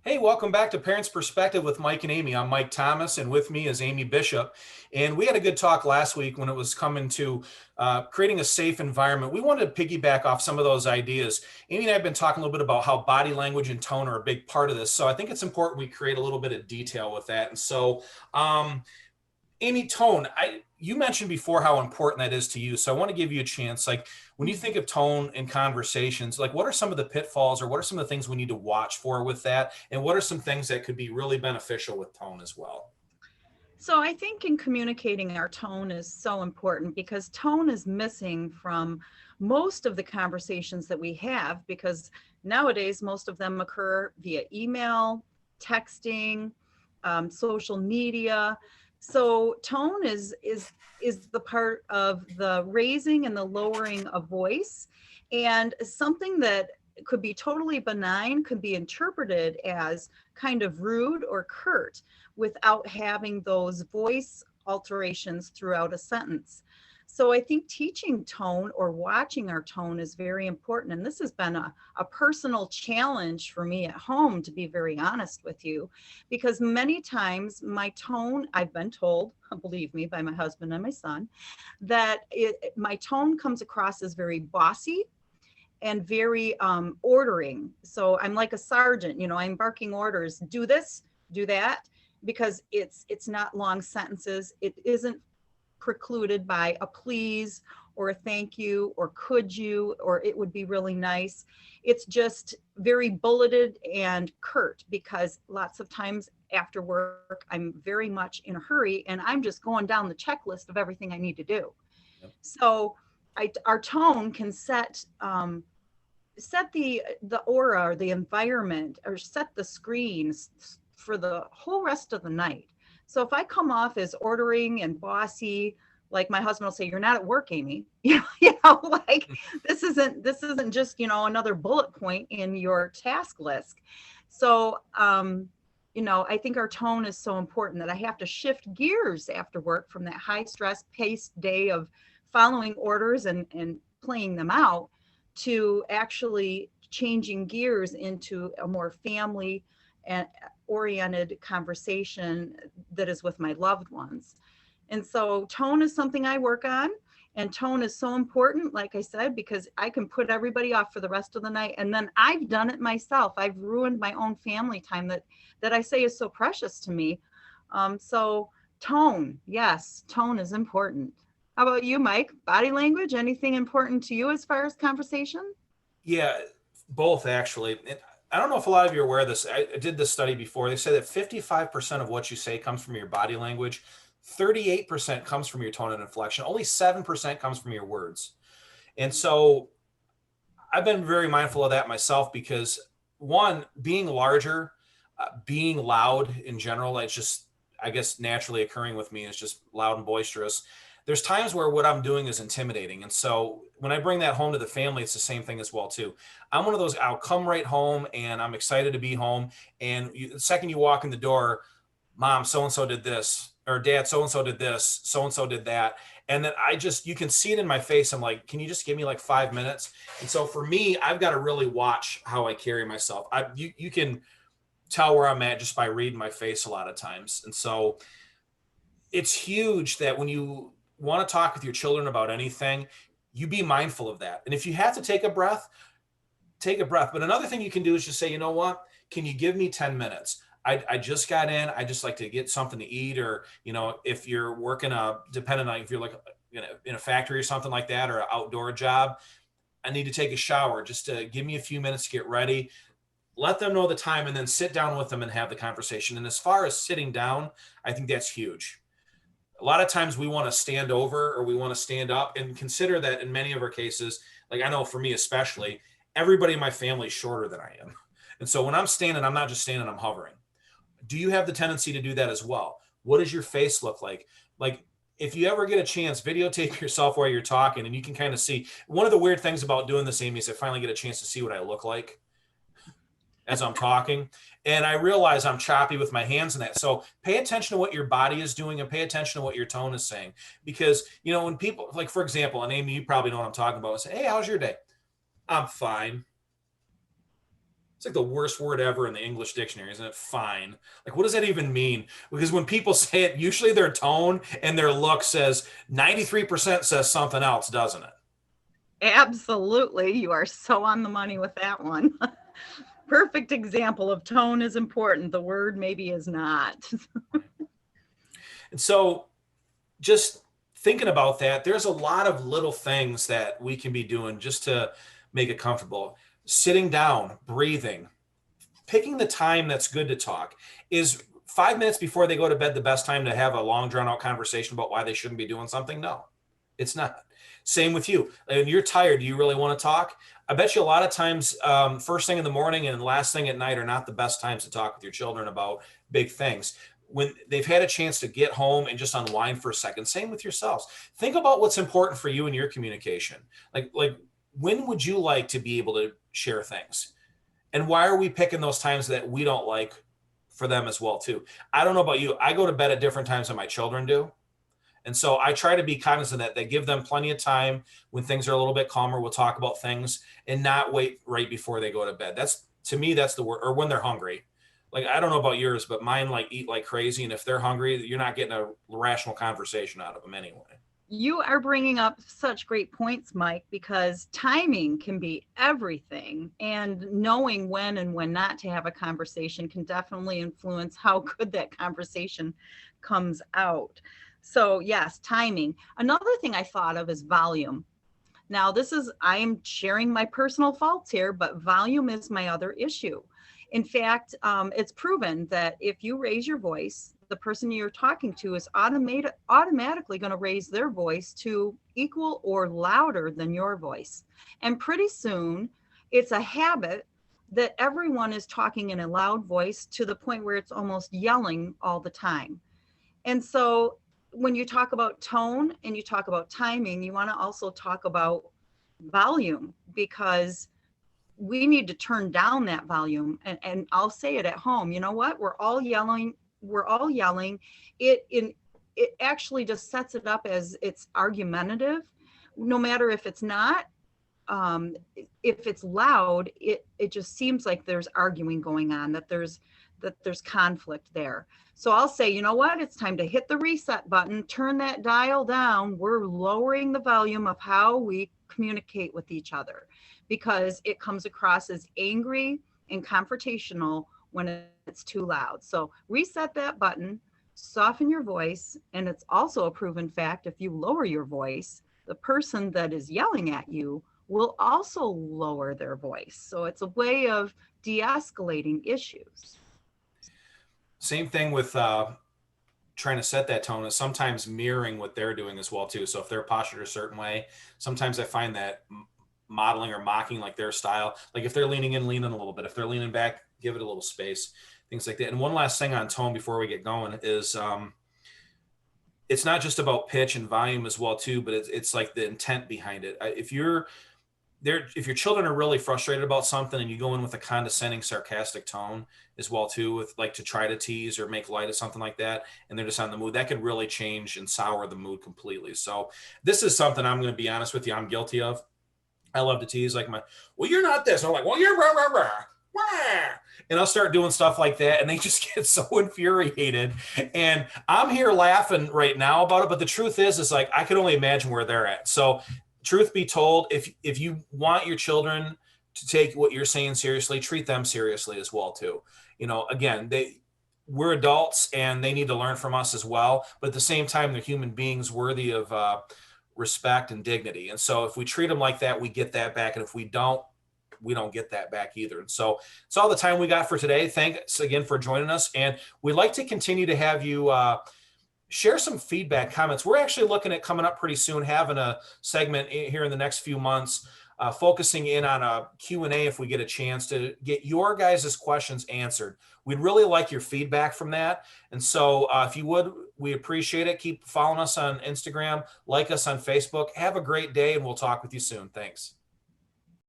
Hey, welcome back to Parents Perspective with Mike and Amy. I'm Mike Thomas, and with me is Amy Bishop. And we had a good talk last week when it was coming to creating a safe environment. We wanted to piggyback off some of those ideas. Amy and I have been talking a little bit about how body language and tone are a big part of this. So I think it's important we create a little bit of detail with that. And so, Amy, tone, you mentioned before how important that is to you. So I want to give you a chance. Like when you think of tone in conversations, like what are some of the pitfalls or what are some of the things we need to watch for with that? And what are some things that could be really beneficial with tone as well? So I think in communicating our tone is so important because tone is missing from most of the conversations that we have because nowadays most of them occur via email, texting, social media. So tone is the part of the raising and the lowering of voice, and something that could be totally benign could be interpreted as kind of rude or curt without having those voice alterations throughout a sentence. So I think teaching tone or watching our tone is very important. And this has been a personal challenge for me at home, to be very honest with you, because many times my tone, I've been told, believe me, by my husband and my son, that my tone comes across as very bossy and very ordering. So I'm like a sergeant, I'm barking orders, do this, do that, because it's not long sentences. It isn't precluded by a please or a thank you or could you or it would be really nice. It's just very bulleted and curt because lots of times after work I'm very much in a hurry and I'm just going down the checklist of everything I need to do. Yep. So our tone can set the aura or the environment or set the screens for the whole rest of the night. So if I come off as ordering and bossy, like my husband will say, "You're not at work, Amy." Like this isn't just another bullet point in your task list. So I think our tone is so important that I have to shift gears after work from that high stress paced day of following orders and playing them out to actually changing gears into a more family and oriented conversation that is with my loved ones. And so tone is something I work on, and tone is so important, like I said, because I can put everybody off for the rest of the night. And then I've done it myself. I've ruined my own family time that I say is so precious to me. So tone, yes, tone is important. How about you, Mike? Body language, anything important to you as far as conversation? Yeah, both actually. And I don't know if a lot of you are aware of this. I did this study before. They say that 55% of what you say comes from your body language, 38% comes from your tone and inflection, only 7% comes from your words. And so I've been very mindful of that myself because one, being larger, being loud in general, it's just, I guess, naturally occurring with me is just loud and boisterous. There's times where what I'm doing is intimidating. And so when I bring that home to the family, it's the same thing as well, too. I'm one of those, I'll come right home and I'm excited to be home. And the second you walk in the door, Mom, so-and-so did this, or Dad, so-and-so did this, so-and-so did that. And then you can see it in my face. I'm like, can you just give me like 5 minutes? And so for me, I've got to really watch how I carry myself. You can tell where I'm at just by reading my face a lot of times. And so it's huge that when you want to talk with your children about anything, you be mindful of that. And if you have to take a breath, take a breath. But another thing you can do is just say, you know what? Can you give me 10 minutes? I just got in. I just like to get something to eat, or, if you're working depending on if you're like, in a factory or something like that, or an outdoor job, I need to take a shower. Just to give me a few minutes to get ready. Let them know the time and then sit down with them and have the conversation. And as far as sitting down, I think that's huge. A lot of times we want to stand over or we want to stand up, and consider that in many of our cases, like I know for me especially, everybody in my family is shorter than I am. And so when I'm standing, I'm not just standing, I'm hovering. Do you have the tendency to do that as well? What does your face look like? Like, if you ever get a chance, videotape yourself while you're talking, and you can kind of see. One of the weird things about doing this, Amy, is I finally get a chance to see what I look like as I'm talking. And I realize I'm choppy with my hands and that. So pay attention to what your body is doing and pay attention to what your tone is saying. Because, when people, like, for example, and Amy, you probably know what I'm talking about, say, "Hey, how's your day?" "I'm fine." It's like the worst word ever in the English dictionary, isn't it? Fine. Like, what does that even mean? Because when people say it, usually their tone and their look says 93% says something else, doesn't it? Absolutely. You are so on the money with that one. Perfect example of tone is important. The word maybe is not. And so, just thinking about that, there's a lot of little things that we can be doing just to make it comfortable. Sitting down, breathing, picking the time that's good to talk. Is 5 minutes before they go to bed the best time to have a long drawn out conversation about why they shouldn't be doing something? No, it's not. Same with you. And you're tired. Do you really want to talk? I bet you a lot of times, first thing in the morning and last thing at night are not the best times to talk with your children about big things. When they've had a chance to get home and just unwind for a second. Same with yourselves. Think about what's important for you in your communication. Like when would you like to be able to share things? And why are we picking those times that we don't like for them as well too? I don't know about you. I go to bed at different times than my children do. And so I try to be cognizant that they give them plenty of time when things are a little bit calmer. We'll talk about things and not wait right before they go to bed. That's, to me, that's the word. Or when they're hungry. Like, I don't know about yours, but mine like eat like crazy. And if they're hungry, you're not getting a rational conversation out of them anyway. You are bringing up such great points, Mike, because timing can be everything. And knowing when and when not to have a conversation can definitely influence how good that conversation comes out. So, yes, timing. Another thing I thought of is volume. Now, I am sharing my personal faults here, but volume is my other issue. In fact, it's proven that if you raise your voice, the person you're talking to is automatically going to raise their voice to equal or louder than your voice. And pretty soon, it's a habit that everyone is talking in a loud voice to the point where it's almost yelling all the time. And so when you talk about tone and you talk about timing, you want to also talk about volume, because we need to turn down that volume. And I'll say it at home. You know what? We're all yelling. It actually just sets it up as it's argumentative, no matter if it's not. If it's loud, it just seems like there's arguing going on, that there's conflict there. So I'll say, you know what? It's time to hit the reset button, turn that dial down. We're lowering the volume of how we communicate with each other, because it comes across as angry and confrontational when it's too loud. So reset that button, soften your voice. And it's also a proven fact, if you lower your voice, the person that is yelling at you will also lower their voice. So it's a way of de-escalating issues. Same thing with trying to set that tone is sometimes mirroring what they're doing as well too. So if they're postured a certain way, sometimes I find that modeling or mocking like their style, like if they're leaning in, lean in a little bit. If they're leaning back, give it a little space, things like that. And one last thing on tone before we get going is it's not just about pitch and volume as well too, but it's like the intent behind it. If your children are really frustrated about something and you go in with a condescending, sarcastic tone as well too, with like to try to tease or make light of something like that, and they're just on the mood, that could really change and sour the mood completely. So this is something I'm going to be honest with you, I'm guilty of. I love to tease, like well, you're not this. And I'm like, well, you're rah, rah, rah, rah. And I'll start doing stuff like that, and they just get so infuriated. And I'm here laughing right now about it, but the truth is like I can only imagine where they're at. So truth be told, if you want your children to take what you're saying seriously, treat them seriously as well too. Again, we're adults and they need to learn from us as well. But at the same time, they're human beings worthy of respect and dignity. And so if we treat them like that, we get that back. And if we don't get that back either. And so it's all the time we got for today. Thanks again for joining us. And we'd like to continue to have you share some feedback, comments. We're actually looking at coming up pretty soon, having a segment here in the next few months, focusing in on a Q&A if we get a chance to get your guys' questions answered. We'd really like your feedback from that. And so if you would, we appreciate it. Keep following us on Instagram, like us on Facebook. Have a great day, and we'll talk with you soon. Thanks.